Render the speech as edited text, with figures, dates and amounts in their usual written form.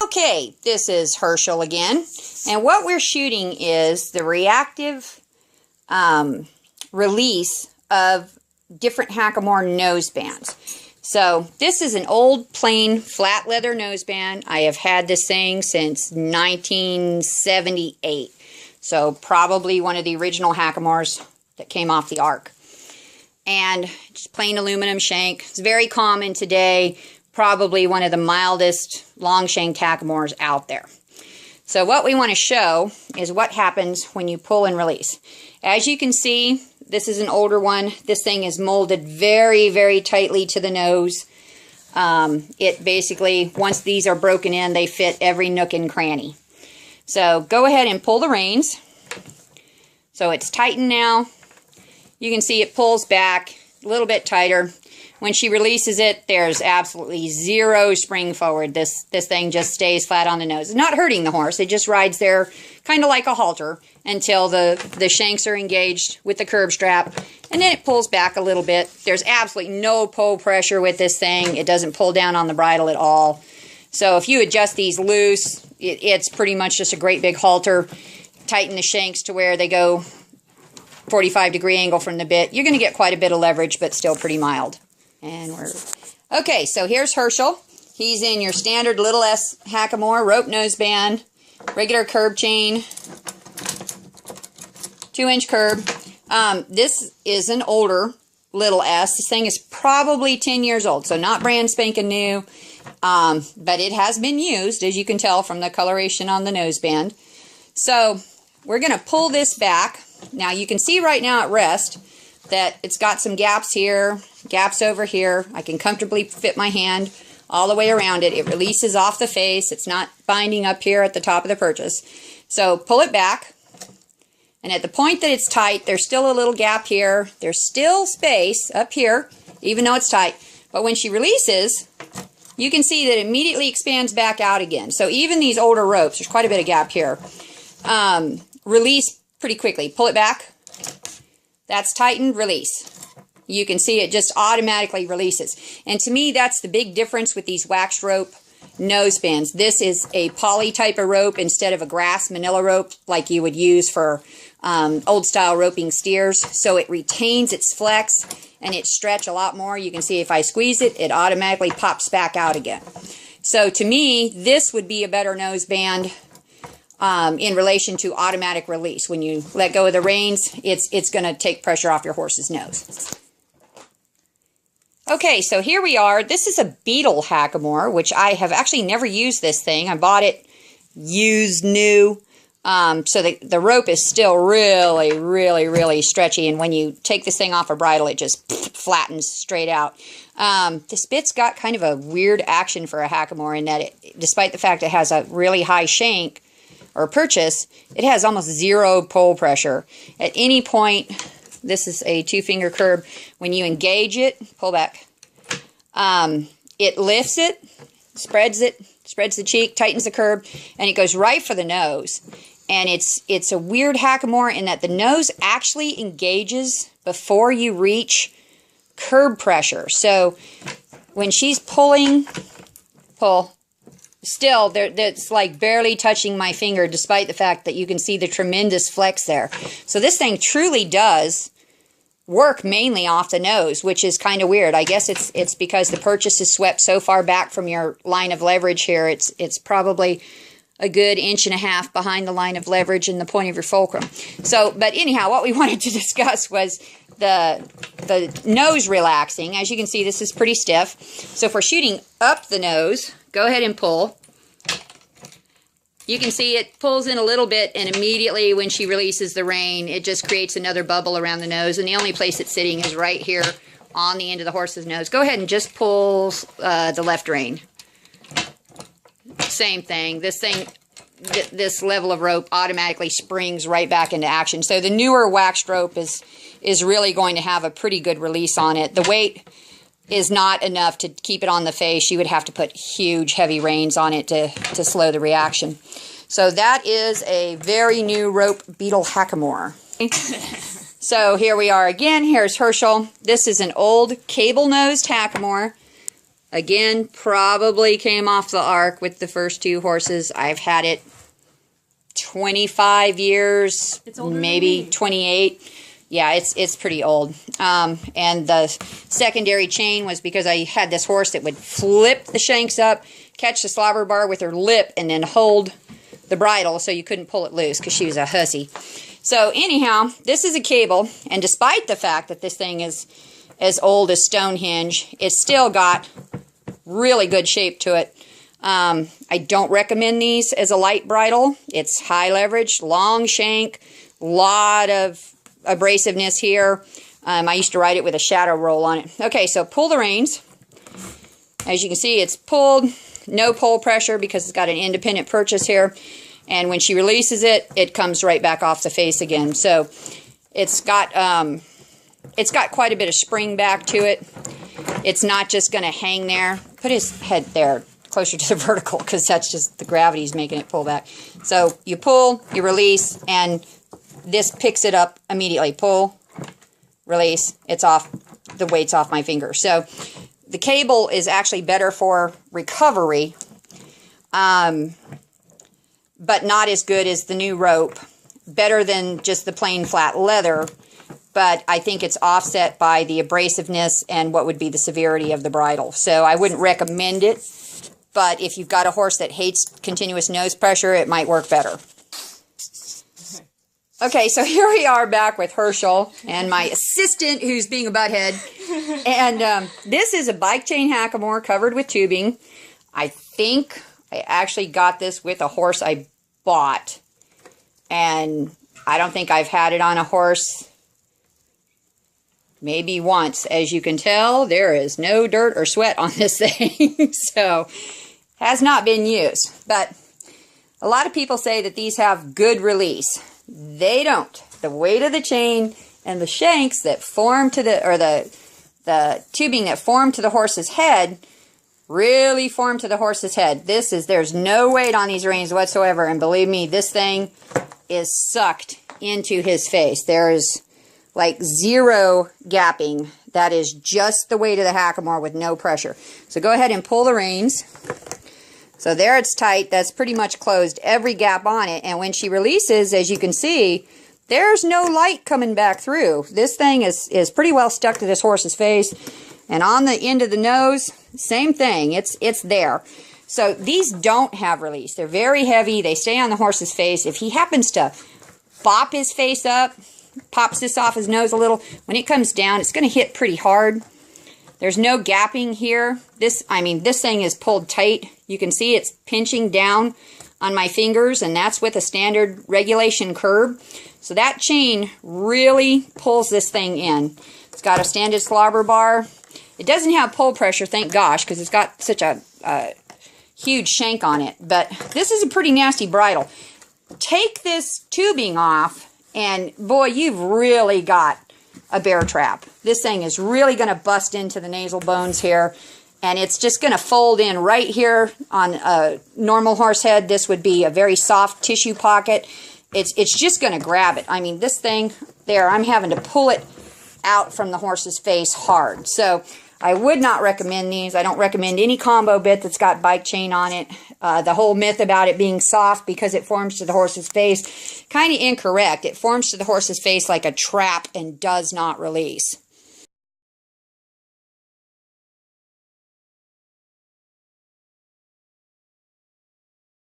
Okay, this is Herschal again, and what we're shooting is the reactive release of different Hackamore nosebands. So this is an old plain flat leather noseband. I have had this thing since 1978, so probably one of the original Hackamores that came off the ark. And just plain aluminum shank. It's very common today. Probably one of the mildest long shanked Hackamores out there. So what we want to show is what happens when you pull and release. As you can see, this is an older one. This thing is molded very, very tightly to the nose. It basically, once these are broken in, they fit every nook and cranny. So go ahead and pull the reins. So it's tightened now. You can see it pulls back a little bit tighter. When she releases it, there's absolutely zero spring forward. This thing just stays flat on the nose. It's not hurting the horse. It just rides there kind of like a halter until the shanks are engaged with the curb strap. And then it pulls back a little bit. There's absolutely no pull pressure with this thing. It doesn't pull down on the bridle at all. So if you adjust these loose, it's pretty much just a great big halter. Tighten the shanks to where they go 45-degree angle from the bit. You're going to get quite a bit of leverage, but still pretty mild. And we're okay. So here's Herschal. He's in your standard little S Hackamore rope noseband, regular curb chain, 2-inch curb. This is an older little S. This thing is probably 10 years old, so not brand spanking new, but it has been used, as you can tell from the coloration on the noseband. So we're going to pull this back. Now you can see right now at rest that it's got some gaps here, gaps over here. I can comfortably fit my hand all the way around it. It releases off the face. It's not binding up here at the top of the purchase. So pull it back. And at the point that it's tight, there's still a little gap here. There's still space up here, even though it's tight. But when she releases, you can see that it immediately expands back out again. So even these older ropes, there's quite a bit of gap here, release pretty quickly. Pull it back. That's tightened, release. You can see it just automatically releases. And to me, that's the big difference with these waxed rope nosebands. This is a poly type of rope instead of a grass manila rope like you would use for old style roping steers. So it retains its flex and its stretch a lot more. You can see if I squeeze it, it automatically pops back out again. So to me, this would be a better noseband in relation to automatic release. When you let go of the reins, it's going to take pressure off your horse's nose. Okay, so here we are. This is a Beetle Hackamore, which I have actually never used this thing. I bought it used new. So the rope is still really, really, really stretchy. And when you take this thing off a bridle, it just flattens straight out. This bit's got kind of a weird action for a Hackamore in that despite the fact it has a really high shank, or purchase, it has almost zero pull pressure. At any point, this is a 2-finger curb. When you engage it, pull back. It lifts it, spreads the cheek, tightens the curb, and it goes right for the nose. And it's a weird Hackamore in that the nose actually engages before you reach curb pressure. So when she's pulling, pull. Still, it's like barely touching my finger, despite the fact that you can see the tremendous flex there. So this thing truly does work mainly off the nose, which is kind of weird. I guess it's because the purchase is swept so far back from your line of leverage here. It's probably a good 1.5 inches behind the line of leverage and the point of your fulcrum. So, but anyhow, what we wanted to discuss was the nose relaxing. As you can see, this is pretty stiff. So if we're shooting up the nose, go ahead and pull. You can see it pulls in a little bit, and immediately when she releases the rein, it just creates another bubble around the nose, and the only place it's sitting is right here on the end of the horse's nose. Go ahead and just pull the left rein. Same thing. This level of rope automatically springs right back into action. So the newer waxed rope is really going to have a pretty good release on it. The weight is not enough to keep it on the face. You would have to put huge, heavy reins on it to slow the reaction. So that is a very new rope Beetle Hackamore. So here we are again. Here's Herschal. This is an old cable-nosed Hackamore. Again, probably came off the ark with the first 2 horses. I've had it 25 years, maybe 28. Yeah, it's pretty old. And the secondary chain was because I had this horse that would flip the shanks up, catch the slobber bar with her lip, and then hold the bridle so you couldn't pull it loose because she was a hussy. So anyhow, this is a cable, and despite the fact that this thing is as old as Stonehenge, it's still got really good shape to it. I don't recommend these as a light bridle. It's high leverage, long shank, lot of abrasiveness here. I used to ride it with a shadow roll on it. Okay, so pull the reins. As you can see, it's pulled, no pull pressure because it's got an independent purchase here. And when she releases it, it comes right back off the face again. So it's got quite a bit of spring back to it. It's not just going to hang there. Put his head there, closer to the vertical, because that's just the gravity's making it pull back. So you pull, you release, and this picks it up immediately. Pull, release, it's off, the weight's off my finger. So the cable is actually better for recovery, but not as good as the new rope. Better than just the plain flat leather, but I think it's offset by the abrasiveness and what would be the severity of the bridle. So I wouldn't recommend it, but if you've got a horse that hates continuous nose pressure, it might work better. Okay, so here we are back with Herschel and my assistant who's being a butthead. And this is a bike chain Hackamore covered with tubing. I think I actually got this with a horse I bought. And I don't think I've had it on a horse maybe once. As you can tell, there is no dirt or sweat on this thing. So, has not been used. But a lot of people say that these have good release. They don't. The weight of the chain and the shanks that form to the, or the tubing that form to the horse's head really form to the horse's head. There's no weight on these reins whatsoever, and believe me, this thing is sucked into his face. There is like zero gapping. That is just the weight of the Hackamore with no pressure. So go ahead and pull the reins. So there it's tight. That's pretty much closed every gap on it. And when she releases, as you can see, there's no light coming back through. This thing is pretty well stuck to this horse's face. And on the end of the nose, same thing. It's there. So these don't have release. They're very heavy. They stay on the horse's face. If he happens to bop his face up, pops this off his nose a little, when it comes down, it's going to hit pretty hard. There's no gapping here. This thing is pulled tight. You can see it's pinching down on my fingers, and that's with a standard regulation curb. So that chain really pulls this thing in. It's got a standard slobber bar. It doesn't have pull pressure, thank gosh, because it's got such a huge shank on it. But this is a pretty nasty bridle. Take this tubing off, and boy, you've really got a bear trap. This thing is really going to bust into the nasal bones here, and it's just going to fold in right here on a normal horse head. This would be a very soft tissue pocket. It's just going to grab it. I mean, this thing there, I'm having to pull it out from the horse's face hard. So I would not recommend these. I don't recommend any combo bit that's got bike chain on it. The whole myth about it being soft because it forms to the horse's face, kind of incorrect. It forms to the horse's face like a trap and does not release.